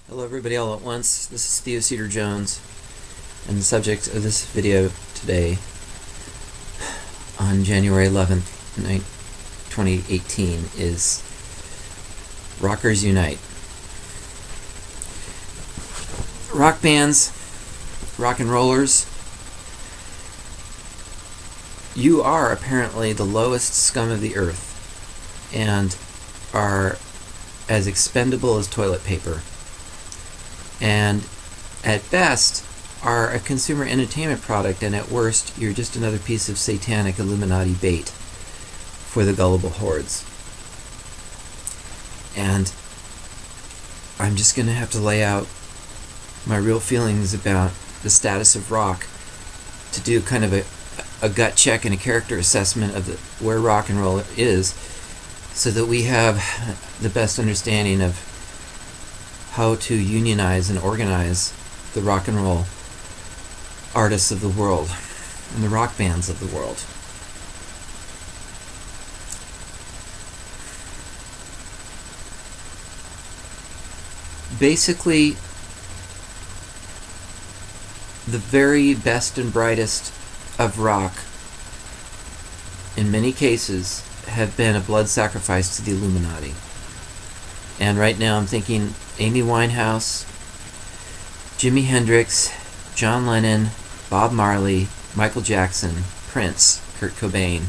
Hello everybody all at once. This is Theo Cedar Jones, and the subject of this video today on January 11th, 2018 is Rockers Unite. Rock bands, rock and rollers, you are apparently the lowest scum of the earth and are as expendable as toilet paper, and at best are a consumer entertainment product, and at worst you're just another piece of satanic Illuminati bait for the gullible hordes. And I'm just going to have to lay out my real feelings about the status of rock to do kind of a gut check and a character assessment of where rock and roll is, so that we have the best understanding of how to unionize and organize the rock and roll artists of the world and the rock bands of the world. Basically, the very best and brightest of rock, in many cases, have been a blood sacrifice to the Illuminati. And right now I'm thinking Amy Winehouse, Jimi Hendrix, John Lennon, Bob Marley, Michael Jackson, Prince, Kurt Cobain,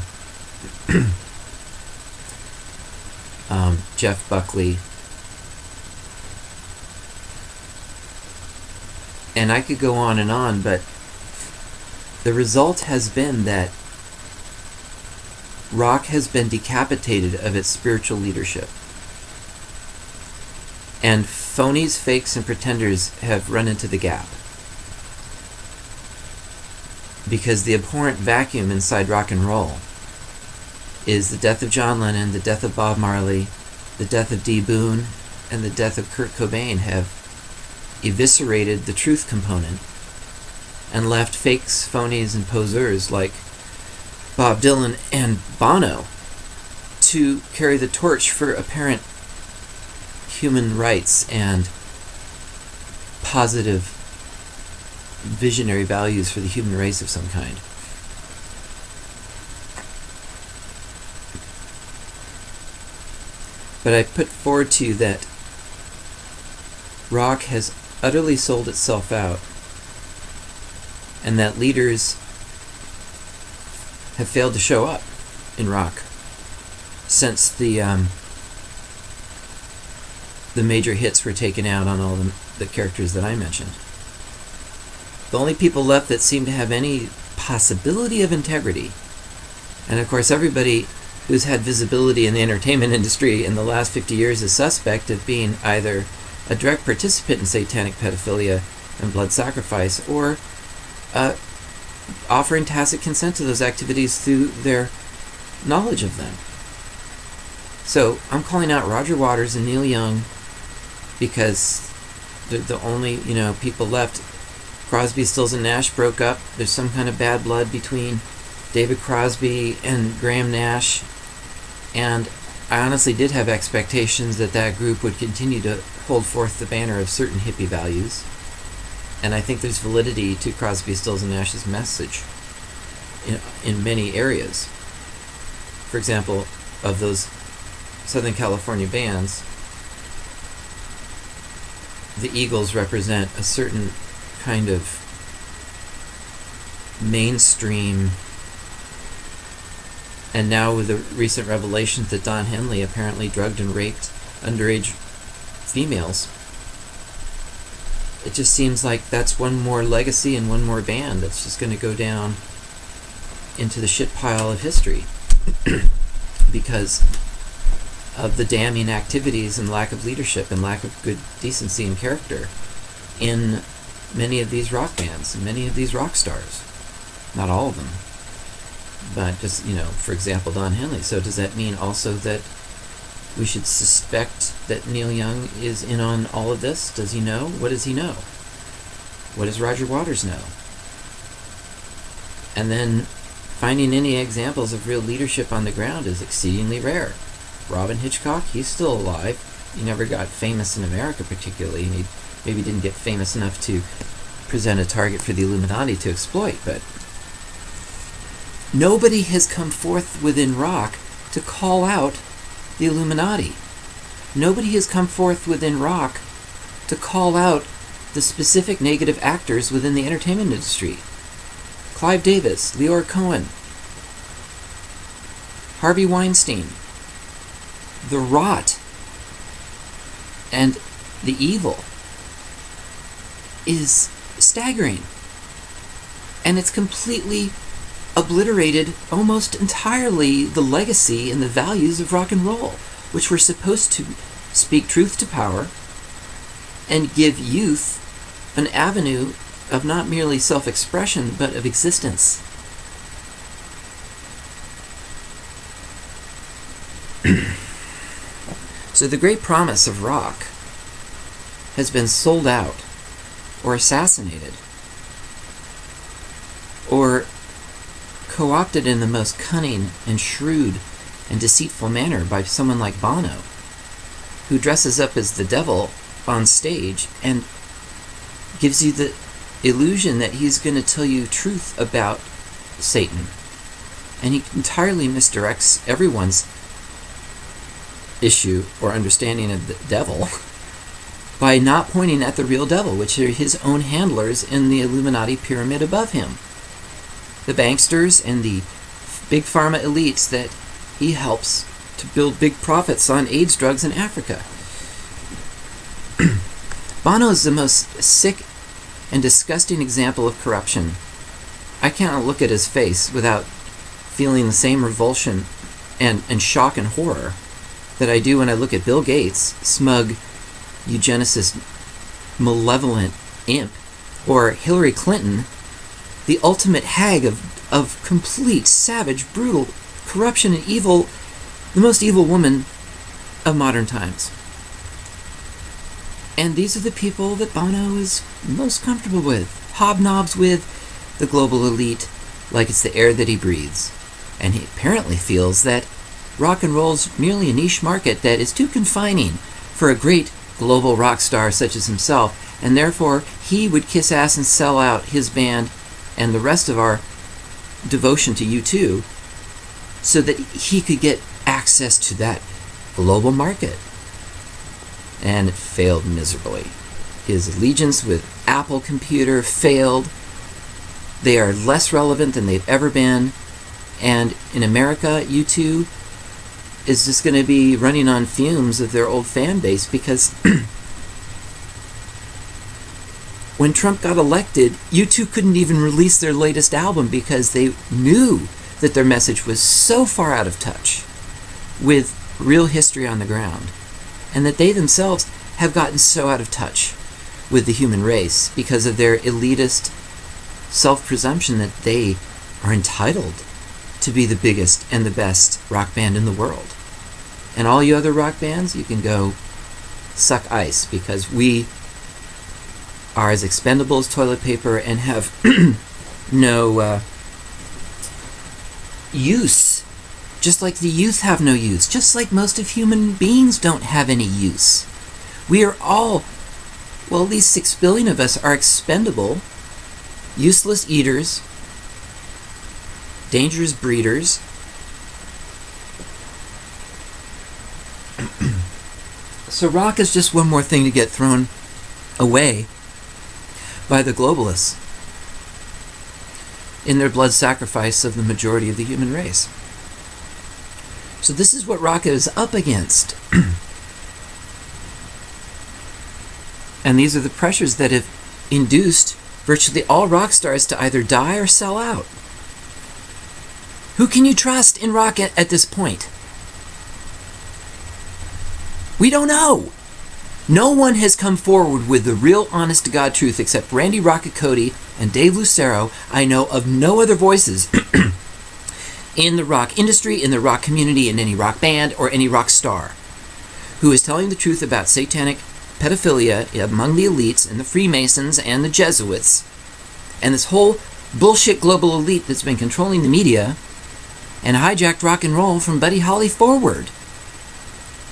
Jeff Buckley. And I could go on, but the result has been that rock has been decapitated of its spiritual leadership. And phonies, fakes, and pretenders have run into the gap. Because the abhorrent vacuum inside rock and roll is the death of John Lennon, the death of Bob Marley, the death of D. Boone, and the death of Kurt Cobain have eviscerated the truth component and left fakes, phonies, and poseurs like Bob Dylan and Bono to carry the torch for apparent human rights and positive visionary values for the human race of some kind. But I put forward to you that rock has utterly sold itself out, and that leaders have failed to show up in rock since the major hits were taken out on all the characters that I mentioned. The only people left that seem to have any possibility of integrity, and of course everybody who's had visibility in the entertainment industry in the last 50 years is suspect of being either a direct participant in satanic pedophilia and blood sacrifice, or offering tacit consent to those activities through their knowledge of them. So I'm calling out Roger Waters and Neil Young because they're the only people left. Crosby, Stills, and Nash broke up. There's some kind of bad blood between David Crosby and Graham Nash, and I honestly did have expectations that that group would continue to hold forth the banner of certain hippie values, and I think there's validity to Crosby, Stills, and Nash's message in many areas. For example, of those Southern California bands, the Eagles represent a certain kind of mainstream, and now with the recent revelations that Don Henley apparently drugged and raped underage females, it just seems like that's one more legacy and one more band that's just going to go down into the shit pile of history because of the damning activities and lack of leadership and lack of good decency and character in many of these rock bands and many of these rock stars. Not all of them, but just, for example, Don Henley. So does that mean also that we should suspect that Neil Young is in on all of this? Does he know? What does he know? What does Roger Waters know? And then finding any examples of real leadership on the ground is exceedingly rare. Robin Hitchcock, he's still alive. He never got famous in America particularly, and he maybe didn't get famous enough to present a target for the Illuminati to exploit, but nobody has come forth within rock to call out the Illuminati. Nobody has come forth within rock to call out the specific negative actors within the entertainment industry. Clive Davis, Leora Cohen, Harvey Weinstein. The rot and the evil is staggering. And it's completely obliterated almost entirely the legacy and the values of rock and roll, which were supposed to speak truth to power and give youth an avenue of not merely self-expression, but of existence. So the great promise of rock has been sold out, or assassinated, or co-opted in the most cunning and shrewd and deceitful manner by someone like Bono, who dresses up as the devil on stage and gives you the illusion that he's going to tell you truth about Satan. And he entirely misdirects everyone's issue or understanding of the devil by not pointing at the real devil, which are his own handlers in the Illuminati pyramid above him. The banksters and the big pharma elites that he helps to build big profits on AIDS drugs in Africa. Bono is the most sick and disgusting example of corruption. I cannot look at his face without feeling the same revulsion and shock and horror that I do when I look at Bill Gates, smug, eugenicist, malevolent imp, or Hillary Clinton, the ultimate hag of complete, savage, brutal corruption and evil, the most evil woman of modern times. And these are the people that Bono is most comfortable with, hobnobs with the global elite like it's the air that he breathes. And he apparently feels that rock and roll's merely a niche market that is too confining for a great global rock star such as himself, and therefore he would kiss ass and sell out his band and the rest of our devotion to U2 so that he could get access to that global market. And it failed miserably. His allegiance with Apple Computer failed. They are less relevant than they've ever been. And in America, U2 is just going to be running on fumes of their old fan base because when Trump got elected, U2 couldn't even release their latest album because they knew that their message was so far out of touch with real history on the ground, and that they themselves have gotten so out of touch with the human race because of their elitist self-presumption that they are entitled to be the biggest and the best rock band in the world. And all you other rock bands, you can go suck ice because we are as expendable as toilet paper and have no use. Just like the youth have no use. Just like most of human beings don't have any use. We are all, well, at least 6 billion of us are expendable, useless eaters, dangerous breeders, so rock is just one more thing to get thrown away by the globalists in their blood sacrifice of the majority of the human race. So this is what rock is up against. And these are the pressures that have induced virtually all rock stars to either die or sell out. Who can you trust in rock at this point? We don't know. No one has come forward with the real honest-to-God truth except Randy Rocket Cody and Dave Lucero. I know of no other voices in the rock industry, in the rock community, in any rock band, or any rock star who is telling the truth about satanic pedophilia among the elites and the Freemasons and the Jesuits and this whole bullshit global elite that's been controlling the media and hijacked rock and roll from Buddy Holly forward.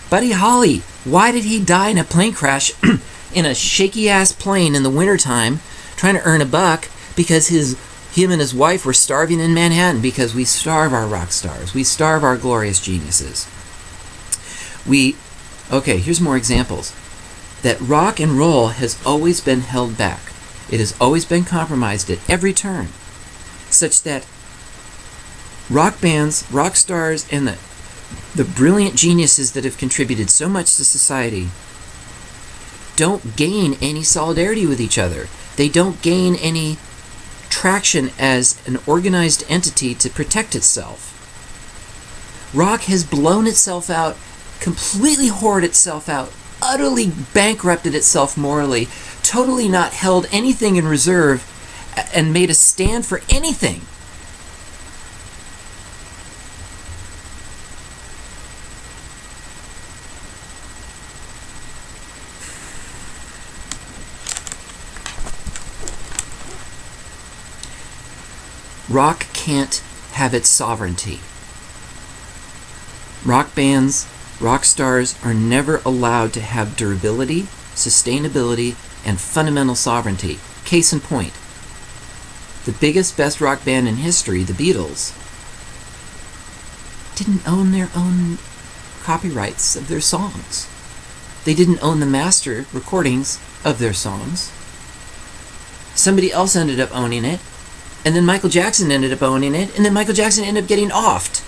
Buddy Holly, why did he die in a plane crash in a shaky-ass plane in the wintertime trying to earn a buck? Because him and his wife were starving in Manhattan, because we starve our rock stars. We starve our glorious geniuses. Okay, here's more examples. That rock and roll has always been held back. It has always been compromised at every turn, such that rock bands, rock stars, and the brilliant geniuses that have contributed so much to society don't gain any solidarity with each other. They don't gain any traction as an organized entity to protect itself. Rock has blown itself out, completely whored itself out, utterly bankrupted itself morally, totally not held anything in reserve, and made a stand for anything. Rock can't have its sovereignty. Rock bands, rock stars are never allowed to have durability, sustainability, and fundamental sovereignty. Case in point, the biggest, best rock band in history, the Beatles, didn't own their own copyrights of their songs. They didn't own the master recordings of their songs. Somebody else ended up owning it, and then Michael Jackson ended up owning it, and then Michael Jackson ended up getting offed.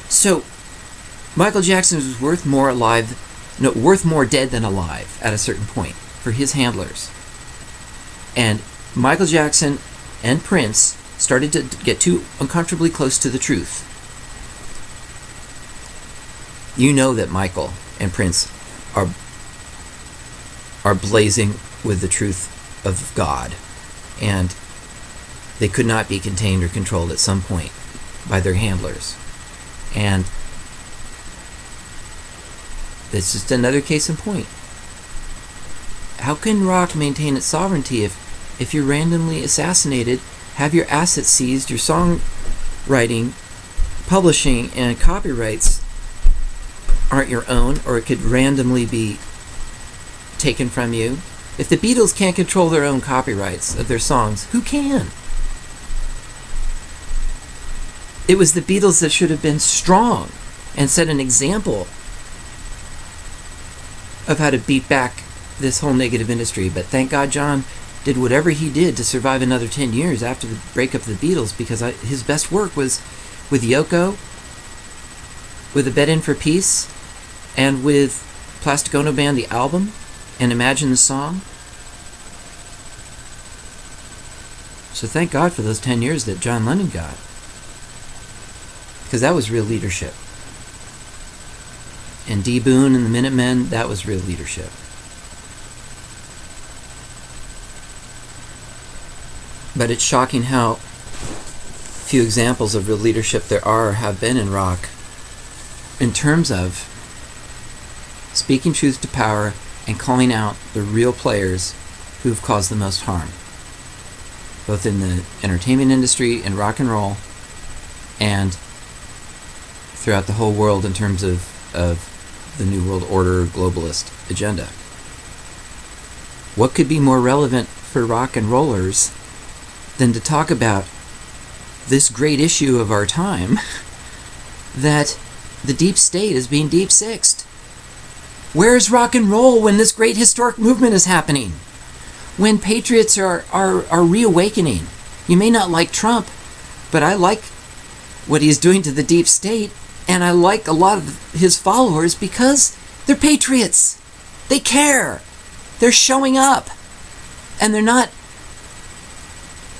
So, Michael Jackson was worth more dead than alive at a certain point for his handlers. And Michael Jackson and Prince started to get too uncomfortably close to the truth. You know that Michael and Prince are blazing with the truth of God, and they could not be contained or controlled at some point by their handlers. And it's just another case in point. How can rock maintain its sovereignty if you're randomly assassinated, have your assets seized, your songwriting, publishing, and copyrights aren't your own, or it could randomly be taken from you? If the Beatles can't control their own copyrights of their songs, who can? It was the Beatles that should have been strong and set an example of how to beat back this whole negative industry. But thank God John did whatever he did to survive another 10 years after the breakup of the Beatles, because his best work was with Yoko, with A Bed In For Peace, and with Plastic Ono Band, the album, and Imagine the Song. So thank God for those 10 years that John Lennon got, because that was real leadership. And D. Boone and the Minutemen, that was real leadership. But it's shocking how few examples of real leadership there are or have been in rock in terms of speaking truth to power and calling out the real players who've caused the most harm, both in the entertainment industry and rock and roll, and throughout the whole world in terms of the New World Order globalist agenda. What could be more relevant for rock and rollers than to talk about this great issue of our time, that the deep state is being deep sixed? Where's rock and roll when this great historic movement is happening? When patriots are reawakening? You may not like Trump, but I like what he's doing to the deep state, and I like a lot of his followers because they're patriots. They care. They're showing up. And they're not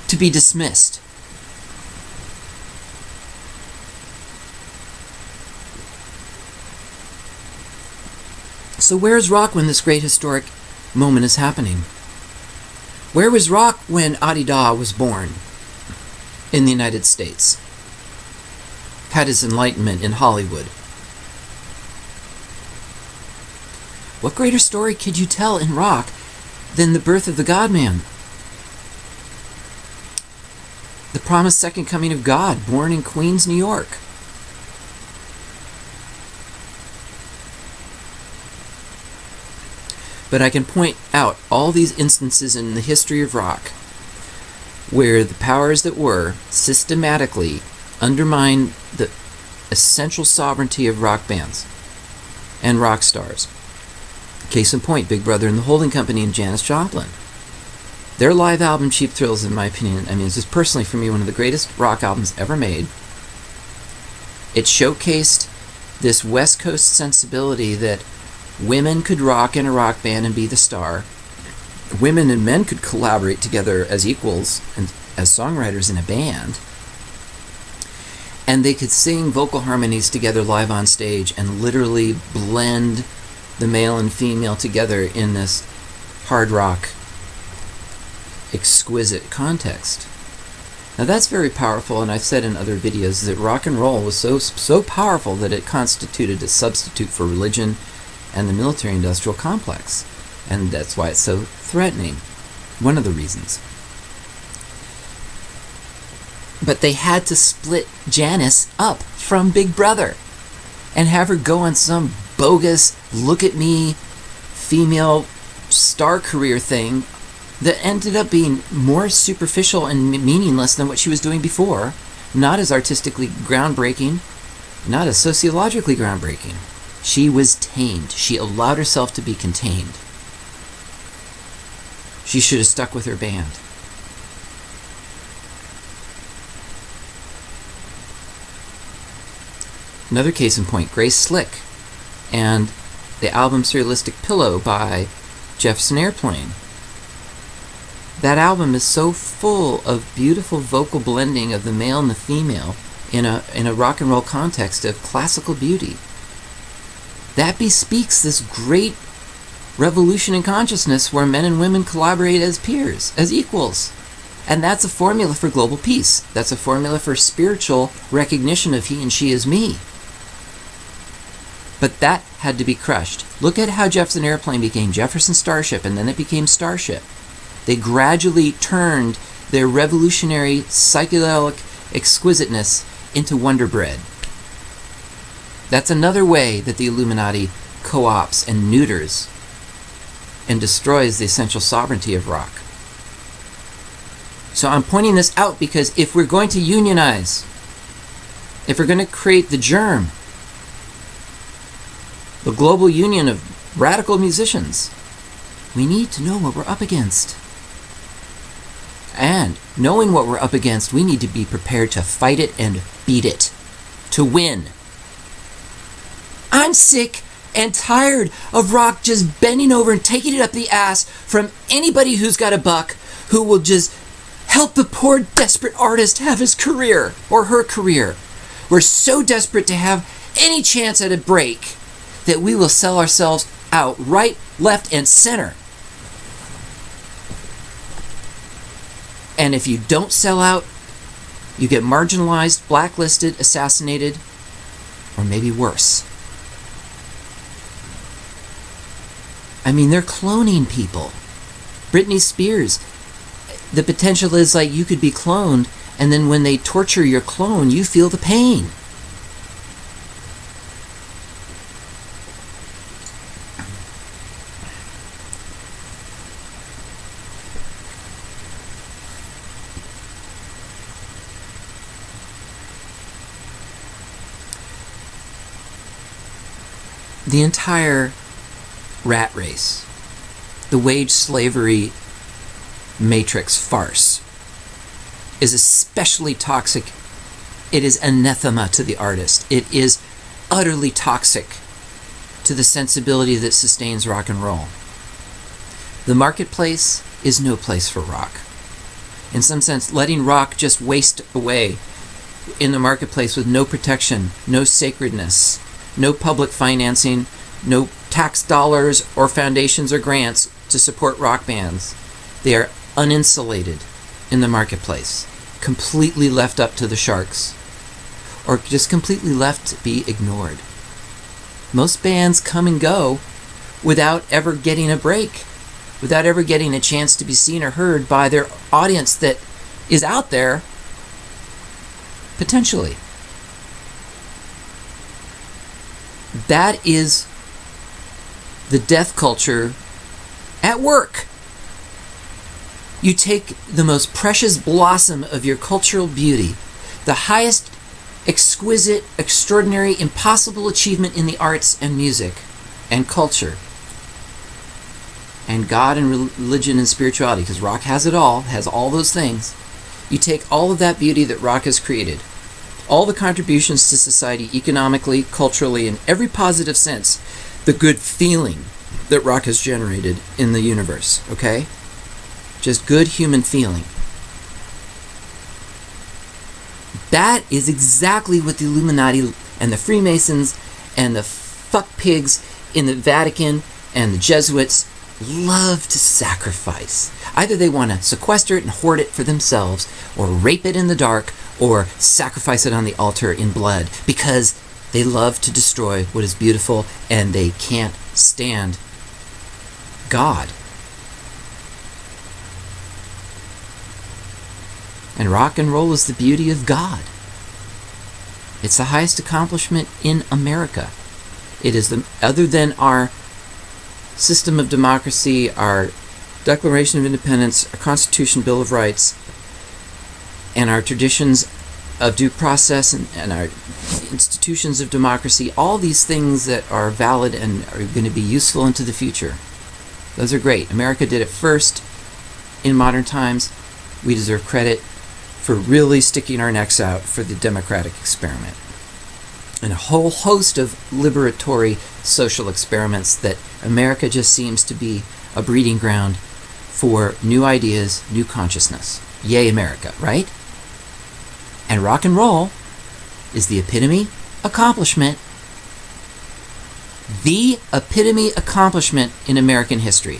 to be dismissed. So where's rock when this great historic moment is happening? Where was rock when Adidas was born in the United States? Had his enlightenment in Hollywood. What greater story could you tell in rock than the birth of the God-man? The promised second coming of God, born in Queens, New York. But I can point out all these instances in the history of rock where the powers that were systematically undermine the essential sovereignty of rock bands and rock stars. Case in point, Big Brother and the Holding Company and Janis Joplin. Their live album, Cheap Thrills, in my opinion, it's just personally for me one of the greatest rock albums ever made. It showcased this West Coast sensibility that women could rock in a rock band and be the star. Women and men could collaborate together as equals and as songwriters in a band. And they could sing vocal harmonies together live on stage and literally blend the male and female together in this hard rock, exquisite context. Now that's very powerful, and I've said in other videos that rock and roll was so powerful that it constituted a substitute for religion and the military-industrial complex. And that's why it's so threatening. One of the reasons. But they had to split Janis up from Big Brother and have her go on some bogus, look-at-me, female star career thing that ended up being more superficial and meaningless than what she was doing before. Not as artistically groundbreaking, not as sociologically groundbreaking. She was tamed. She allowed herself to be contained. She should have stuck with her band. Another case in point, Grace Slick and the album Surrealistic Pillow by Jefferson Airplane. That album is so full of beautiful vocal blending of the male and the female in a rock and roll context of classical beauty. That bespeaks this great revolution in consciousness where men and women collaborate as peers, as equals. And that's a formula for global peace. That's a formula for spiritual recognition of he and she as me. But that had to be crushed. Look at how Jefferson Airplane became Jefferson Starship, and then it became Starship. They gradually turned their revolutionary psychedelic exquisiteness into Wonder Bread. That's another way that the Illuminati co-ops and neuters and destroys the essential sovereignty of rock. So I'm pointing this out because if we're going to unionize, if we're going to create the germ, the global union of radical musicians, we need to know what we're up against. And knowing what we're up against, we need to be prepared to fight it and beat it, to win. I'm sick and tired of rock just bending over and taking it up the ass from anybody who's got a buck, who will just help the poor desperate artist have his career or her career. We're so desperate to have any chance at a break that we will sell ourselves out right, left, and center. And if you don't sell out, you get marginalized, blacklisted, assassinated, or maybe worse. They're cloning people. Britney Spears, the potential is like you could be cloned, and then when they torture your clone, you feel the pain. The entire rat race, the wage slavery matrix farce, is especially toxic. It is anathema to the artist. It is utterly toxic to the sensibility that sustains rock and roll. The marketplace is no place for rock. In some sense, letting rock just waste away in the marketplace with no protection, no sacredness, no public financing, no tax dollars or foundations or grants to support rock bands. They are uninsulated in the marketplace, completely left up to the sharks, or just completely left to be ignored. Most bands come and go without ever getting a break, without ever getting a chance to be seen or heard by their audience that is out there, potentially. That is the death culture at work. You take the most precious blossom of your cultural beauty, the highest, exquisite, extraordinary, impossible achievement in the arts and music and culture, and God and religion and spirituality, because rock has it all, has all those things. You take all of that beauty that rock has created, all the contributions to society economically, culturally, in every positive sense, the good feeling that rock has generated in the universe, okay? Just good human feeling. That is exactly what the Illuminati and the Freemasons and the fuck pigs in the Vatican and the Jesuits love to sacrifice. Either they want to sequester it and hoard it for themselves, or rape it in the dark, or sacrifice it on the altar in blood, because they love to destroy what is beautiful and they can't stand God. And rock and roll is the beauty of God. It's the highest accomplishment in America. It is other than our system of democracy, our Declaration of Independence, our Constitution, Bill of Rights, and our traditions of due process and our institutions of democracy, all these things that are valid and are going to be useful into the future. Those are great. America did it first in modern times. We deserve credit for really sticking our necks out for the democratic experiment. And a whole host of liberatory social experiments that America just seems to be a breeding ground for new ideas, new consciousness. Yay, America, right? And rock and roll is the epitome accomplishment, the epitome accomplishment in American history.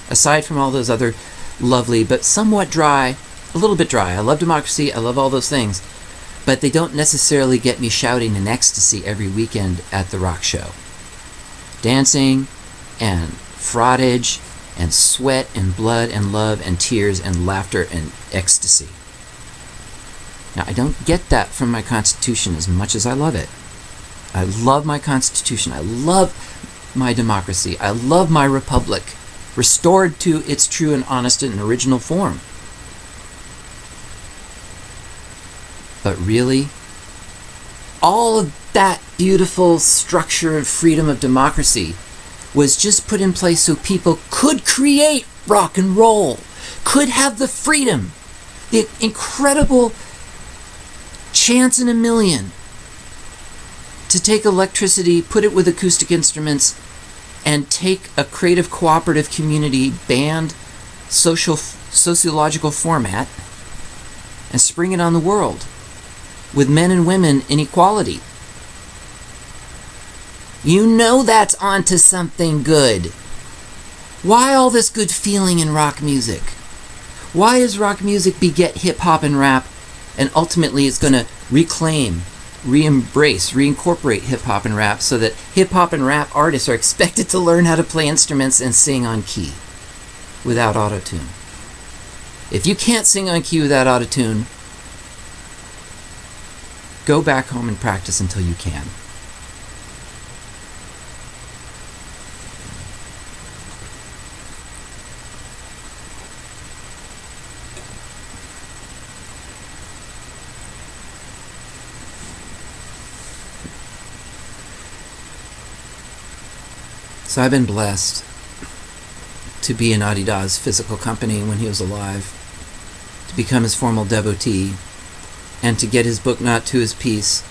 Aside from all those other lovely but somewhat dry, a little bit dry. I love democracy, I love all those things, but they don't necessarily get me shouting in ecstasy every weekend at the rock show. Dancing and frottage and sweat and blood and love and tears and laughter and ecstasy. Now, I don't get that from my Constitution as much as I love it. I love my Constitution. I love my democracy. I love my republic, restored to its true and honest and original form. But really, all of that beautiful structure of freedom of democracy was just put in place so people could create rock and roll, could have the freedom, the incredible chance in a million to take electricity, put it with acoustic instruments, and take a creative cooperative community band sociological format and spring it on the world with men and women in equality. You know that's onto something good. Why all this good feeling in rock music? Why does rock music beget hip-hop and rap, and ultimately it's going to reclaim, re-embrace, reincorporate hip-hop and rap so that hip-hop and rap artists are expected to learn how to play instruments and sing on key without auto-tune? If you can't sing on key without auto-tune, go back home and practice until you can. So I've been blessed to be in Adida's physical company when he was alive, to become his formal devotee, and to get his book Not to His Piece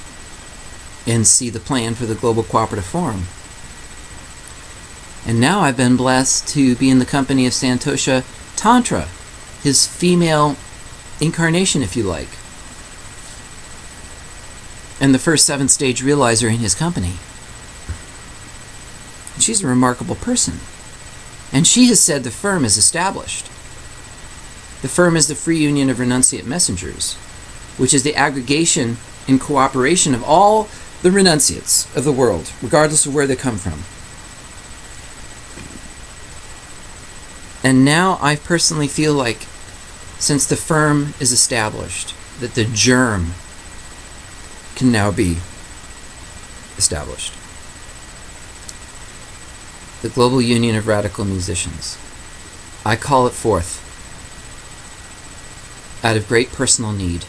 and see the plan for the Global Cooperative Forum. And now I've been blessed to be in the company of Santosha Tantra, his female incarnation, if you like, and the first 7-stage realizer in his company. She's a remarkable person. And she has said the firm is established. The firm is the Free Union of Renunciate Messengers, which is the aggregation in cooperation of all the renunciates of the world, regardless of where they come from. And now I personally feel like, since the firm is established, that the germ can now be established. The Global Union of Radical Musicians. I call it forth out of great personal need,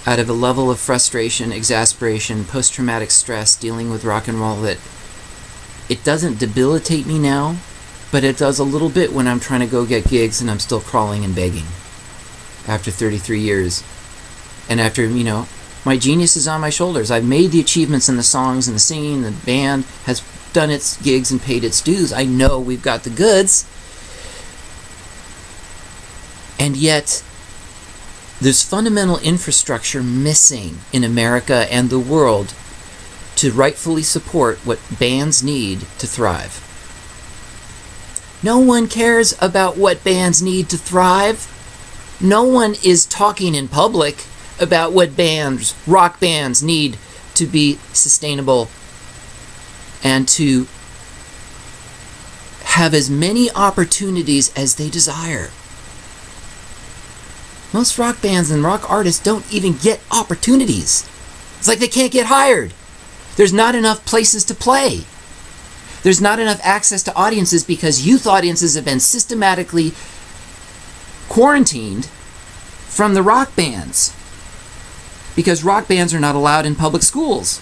out of a level of frustration, exasperation, post-traumatic stress dealing with rock and roll that it doesn't debilitate me now, but it does a little bit when I'm trying to go get gigs and I'm still crawling and begging after 33 years. And after, my genius is on my shoulders. I've made the achievements in the songs and the singing. The band has done its gigs and paid its dues. I know we've got the goods. And yet, there's fundamental infrastructure missing in America and the world to rightfully support what bands need to thrive. No one cares about what bands need to thrive. No one is talking in public about what rock bands need to be sustainable and to have as many opportunities as they desire. Most rock bands and rock artists don't even get opportunities. It's like they can't get hired. There's not enough places to play. There's not enough access to audiences because youth audiences have been systematically quarantined from the rock bands because rock bands are not allowed in public schools.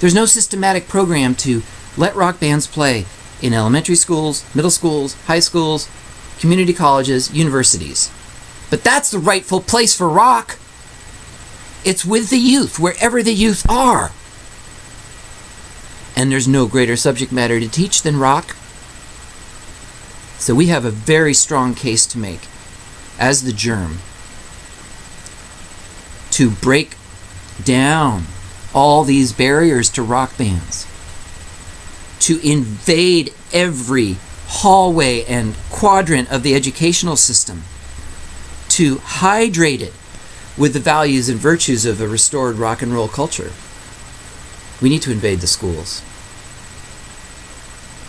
There's no systematic program to let rock bands play in elementary schools, middle schools, high schools, community colleges, universities. But that's the rightful place for rock. It's with the youth, wherever the youth are. And there's no greater subject matter to teach than rock. So we have a very strong case to make as the germ to break down all these barriers to rock bands, to invade every hallway and quadrant of the educational system, to hydrate it with the values and virtues of a restored rock and roll culture. We need to invade the schools.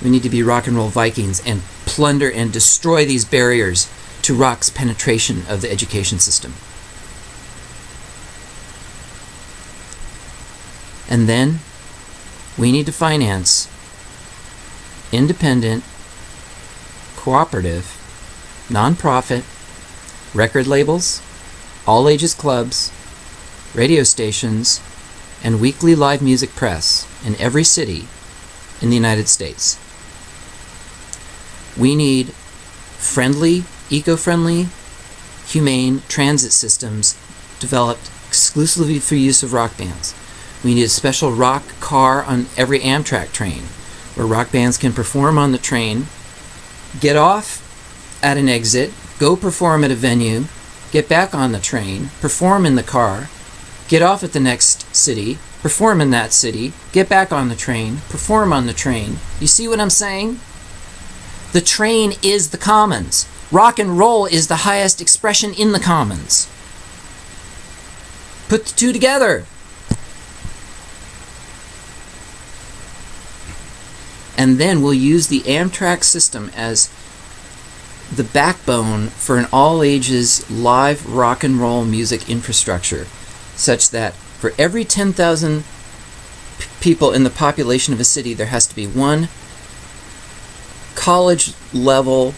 We need to be rock and roll Vikings and plunder and destroy these barriers to rock's penetration of the education system. And then we need to finance independent, cooperative, nonprofit record labels, all ages clubs, radio stations, and weekly live music press in every city in the United States. We need friendly, eco-friendly, humane transit systems developed exclusively for use of rock bands. We need a special rock car on every Amtrak train where rock bands can perform on the train, get off at an exit, go perform at a venue, get back on the train, perform in the car, get off at the next city, perform in that city, get back on the train, perform on the train. You see what I'm saying? The train is the commons. Rock and roll is the highest expression in the commons. Put the two together. And then we'll use the Amtrak system as the backbone for an all-ages live rock and roll music infrastructure, such that for every 10,000 people in the population of a city, there has to be one college-level,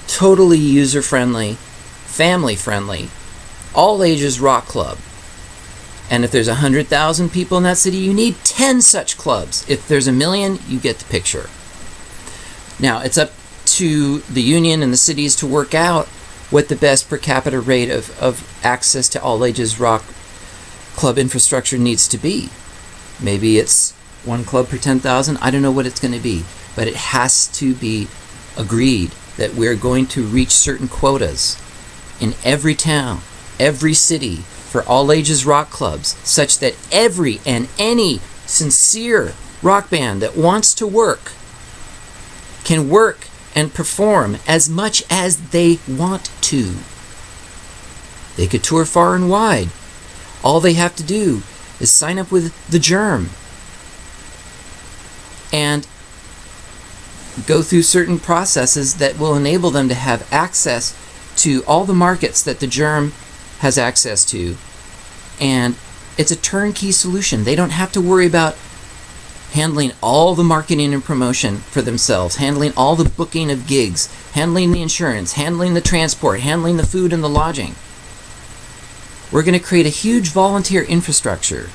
totally user-friendly, family-friendly, all-ages rock club. And if there's 100,000 people in that city, you need 10 such clubs. If there's 1 million, you get the picture. Now, it's up to the union and the cities to work out what the best per capita rate of access to all ages rock club infrastructure needs to be. Maybe it's 1 club per 10,000. I don't know what it's going to be, but it has to be agreed that we're going to reach certain quotas in every town, every city for all ages rock clubs, such that every and any sincere rock band that wants to work can work and perform as much as they want to. They could tour far and wide. All they have to do is sign up with the Germ and go through certain processes that will enable them to have access to all the markets that the Germ has access to. And it's a turnkey solution. They don't have to worry about handling all the marketing and promotion for themselves, handling all the booking of gigs, handling the insurance, handling the transport, handling the food and the lodging. We're going to create a huge volunteer infrastructure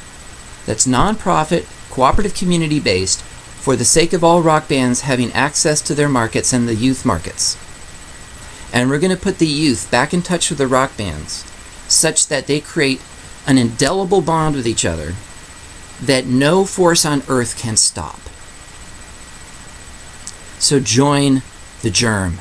that's nonprofit, cooperative, community-based for the sake of all rock bands having access to their markets and the youth markets. And we're going to put the youth back in touch with the rock bands such that they create an indelible bond with each other that no force on earth can stop. So join the germ.